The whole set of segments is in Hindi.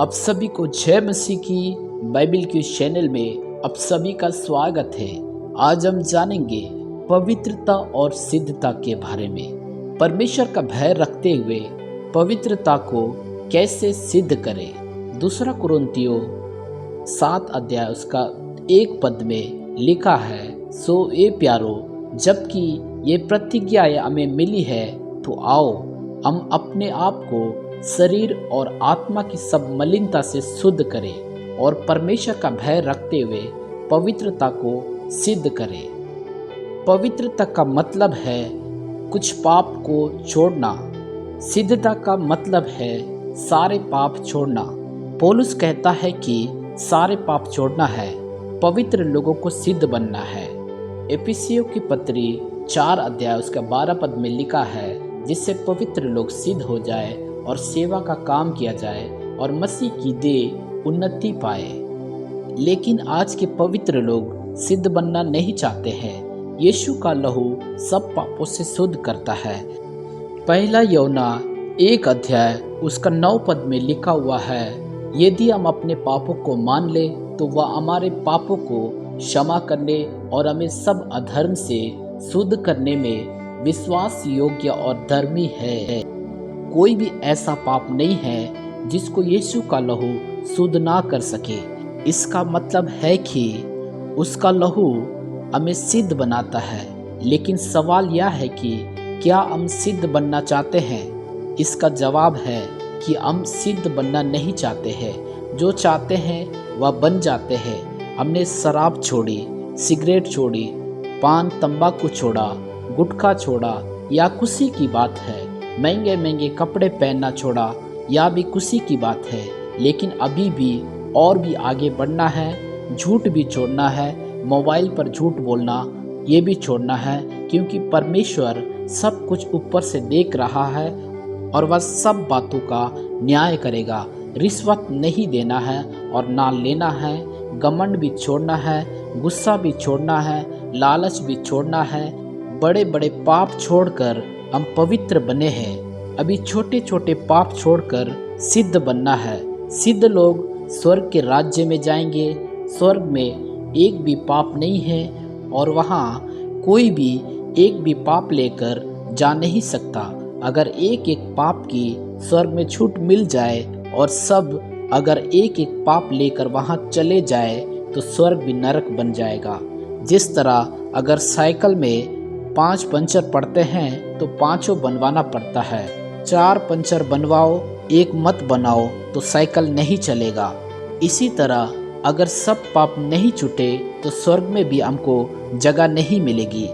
आप सभी को जय मसीह की बाइबल के चैनल में आप सभी का स्वागत है। आज हम जानेंगे पवित्रता और सिद्धता के बारे में। परमेश्वर का भय रखते हुए पवित्रता को कैसे सिद्ध करें। दूसरा कुरिन्थियों 7 अध्याय उसका 1 पद में लिखा है, सो ए प्यारो, जबकि ये प्रतिज्ञा हमें मिली है तो आओ हम अपने आप को शरीर और आत्मा की सब मलिनता से शुद्ध करें और परमेश्वर का भय रखते हुए पवित्रता को सिद्ध करें। पवित्रता का मतलब है कुछ पाप को छोड़ना। सिद्धता का मतलब है सारे पाप छोड़ना। पौलुस कहता है कि सारे पाप छोड़ना है, पवित्र लोगों को सिद्ध बनना है। एफिसियों की पत्री 4 अध्याय उसका 12 पद में लिखा है, जिससे पवित्र लोग सिद्ध हो जाए और सेवा का काम किया जाए और मसीह की देह उन्नति पाए। लेकिन आज के पवित्र लोग सिद्ध बनना नहीं चाहते हैं। यीशु का लहू सब पापों से शुद्ध करता है। पहला यूहन्ना 1 अध्याय उसका 9 पद में लिखा हुआ है, यदि हम अपने पापों को मान ले तो वह हमारे पापों को क्षमा करने और हमें सब अधर्म से शुद्ध करने में विश्वास योग्य और धर्मी है। कोई भी ऐसा पाप नहीं है जिसको यीशु का लहू शुद्ध ना कर सके। इसका मतलब है कि उसका लहू हमें सिद्ध बनाता है। लेकिन सवाल यह है कि क्या हम सिद्ध बनना चाहते हैं? इसका जवाब है कि हम सिद्ध बनना नहीं चाहते हैं। जो चाहते हैं वह बन जाते हैं। हमने शराब छोड़ी, सिगरेट छोड़ी, पान तंबाकू छोड़ा, गुटखा छोड़ा, या खुशी की बात है। महंगे महंगे कपड़े पहनना छोड़ा, या भी खुशी की बात है। लेकिन अभी भी और भी आगे बढ़ना है। झूठ भी छोड़ना है, मोबाइल पर झूठ बोलना ये भी छोड़ना है, क्योंकि परमेश्वर सब कुछ ऊपर से देख रहा है और वह सब बातों का न्याय करेगा। रिश्वत नहीं देना है और ना लेना है। घमंड भी छोड़ना है, गुस्सा भी छोड़ना है, लालच भी छोड़ना है। बड़े बड़े पाप छोड़कर हम पवित्र बने हैं। अभी छोटे छोटे पाप छोड़कर सिद्ध बनना है। सिद्ध लोग स्वर्ग के राज्य में जाएंगे। स्वर्ग में एक भी पाप नहीं है और वहाँ कोई भी एक भी पाप लेकर जा नहीं सकता। अगर एक एक पाप की स्वर्ग में छूट मिल जाए और सब अगर एक एक पाप लेकर वहाँ चले जाए तो स्वर्ग भी नरक बन जाएगा। जिस तरह अगर साइकिल में 5 पंचर पड़ते हैं तो 5 बनवाना पड़ता है। 4 पंचर बनवाओ, 1 मत बनाओ तो साइकिल नहीं चलेगा। इसी तरह अगर सब पाप नहीं छूटे तो स्वर्ग में भी हमको जगह नहीं मिलेगी।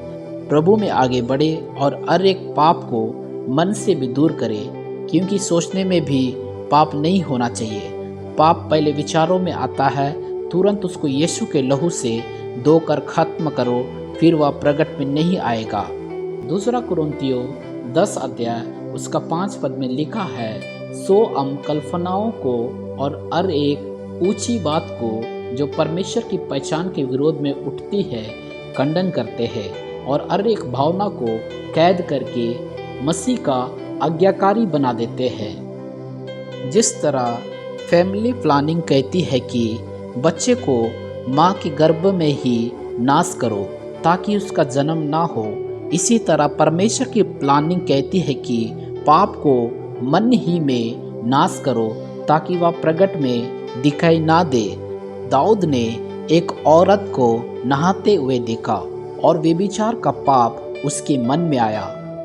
प्रभु में आगे बढ़े और हर एक पाप को मन से भी दूर करें, क्योंकि सोचने में भी पाप नहीं होना चाहिए। पाप पहले विचारों में आता है, तुरंत उसको यीशु के लहू से धोकर खत्म करो, फिर वह प्रकट में नहीं आएगा। दूसरा कुरिन्थियों 10 अध्याय उसका 5 पद में लिखा है, सो हम कल्पनाओं को और हर एक ऊंची बात को जो परमेश्वर की पहचान के विरोध में उठती है खंडन करते हैं और हर एक भावना को कैद करके मसीह का आज्ञाकारी बना देते हैं। जिस तरह फैमिली प्लानिंग कहती है कि बच्चे को माँ के गर्भ में ही नाश करो ताकि उसका जन्म ना हो, इसी तरह परमेश्वर की प्लानिंग कहती है कि पाप को मन ही में नाश करो ताकि वह प्रकट में दिखाई ना दे। दाऊद ने एक औरत को नहाते हुए देखा और व्यभिचार का पाप उसके मन में आया।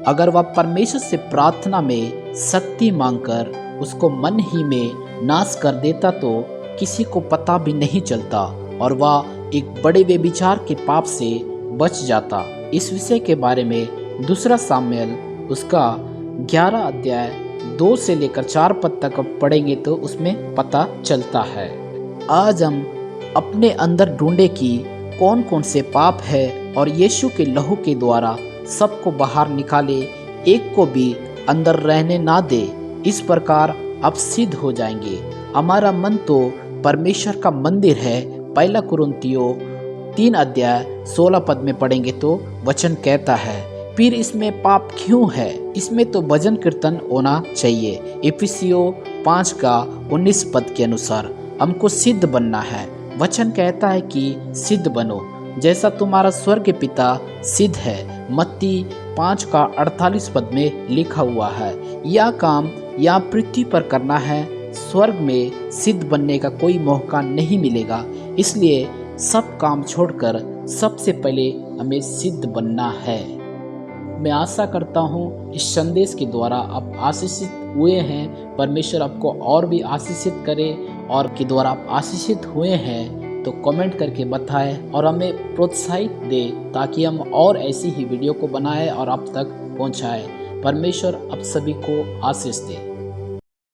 अगर वह परमेश्वर से प्रार्थना में शक्ति मांगकर उसको मन ही में नाश कर देता तो किसी को पता भी नहीं चलता और वह एक बड़े व्यभिचार के पाप से बच जाता। इस विषय के बारे में दूसरा सामुएल उसका 11 अध्याय 2 से लेकर 4 पद तक पढ़ेंगे तो उसमें पता चलता है। आज हम अपने अंदर ढूंढे कि कौन कौन से पाप है और यीशु के लहू के द्वारा सबको बाहर निकाले, एक को भी अंदर रहने ना दे। इस प्रकार आप सिद्ध हो जाएंगे। हमारा मन तो परमेश्वर का मंदिर है। पहला कुरिन्थियों 3 अध्याय 16 पद में पढ़ेंगे तो वचन कहता है, फिर इसमें पाप क्यों है? इसमें तो भजन कीर्तन होना चाहिए। एफिसियों 5 का 19 पद के अनुसार हमको सिद्ध बनना है। वचन कहता है कि सिद्ध बनो जैसा तुम्हारा स्वर्ग पिता सिद्ध है। मत्ती 5 का 48 पद में लिखा हुआ है। यह काम यहाँ पृथ्वी पर करना है, स्वर्ग में सिद्ध बनने का कोई मौका नहीं मिलेगा। इसलिए सब काम छोड़कर सबसे पहले हमें सिद्ध बनना है। मैं आशा करता हूँ इस संदेश के द्वारा आप आशीषित हुए हैं। परमेश्वर आपको और भी आशीषित करे, और के द्वारा आप आशीषित हुए हैं तो कमेंट करके बताएं और हमें प्रोत्साहित दें ताकि हम और ऐसी ही वीडियो को बनाएं और आप तक पहुँचाएं। परमेश्वर आप सभी को आशीष दे।